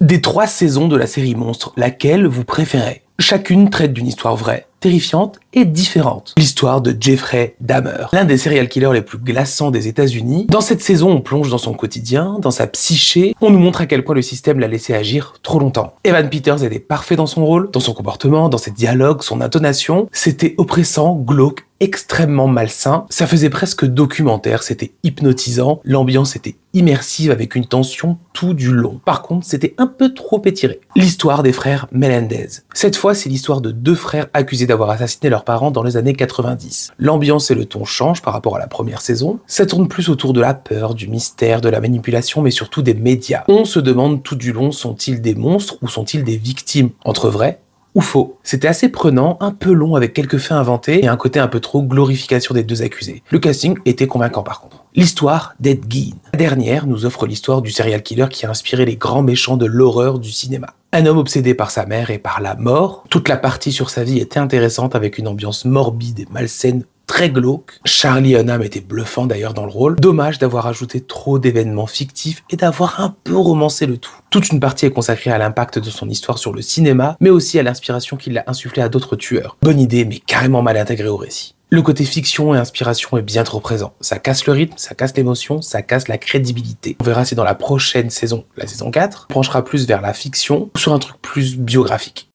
Des 3 saisons de la série Monstres, laquelle vous préférez? Chacune traite d'une histoire vraie, terrifiante et différente. L'histoire de Jeffrey Dahmer, l'un des serial killers les plus glaçants des États-Unis. Dans cette saison, on plonge dans son quotidien, dans sa psyché, on nous montre à quel point le système l'a laissé agir trop longtemps. Evan Peters était parfait dans son rôle, dans son comportement, dans ses dialogues, son intonation. C'était oppressant, glauque, extrêmement malsain. Ça faisait presque documentaire, c'était hypnotisant, l'ambiance était immersive avec une tension tout du long. Par contre, c'était un peu trop étiré. L'histoire des frères Melendez. Cette fois, c'est l'histoire de 2 frères accusés d'avoir assassiné leurs parents dans les années 90. L'ambiance et le ton changent par rapport à la première saison. Ça tourne plus autour de la peur, du mystère, de la manipulation, mais surtout des médias. On se demande tout du long, sont-ils des monstres ou sont-ils des victimes? Entre vrai ou faux. C'était assez prenant, un peu long avec quelques faits inventés et un côté un peu trop glorification des 2 accusés. Le casting était convaincant par contre. L'histoire d'Ed Gein. La dernière nous offre l'histoire du serial killer qui a inspiré les grands méchants de l'horreur du cinéma. Un homme obsédé par sa mère et par la mort. Toute la partie sur sa vie était intéressante avec une ambiance morbide et malsaine très glauque. Charlie Hunnam était bluffant d'ailleurs dans le rôle. Dommage d'avoir ajouté trop d'événements fictifs et d'avoir un peu romancé le tout. Toute une partie est consacrée à l'impact de son histoire sur le cinéma, mais aussi à l'inspiration qu'il a insufflée à d'autres tueurs. Bonne idée, mais carrément mal intégrée au récit. Le côté fiction et inspiration est bien trop présent. Ça casse le rythme, ça casse l'émotion, ça casse la crédibilité. On verra si dans la prochaine saison, la saison 4, on penchera plus vers la fiction ou sur un truc plus biographique.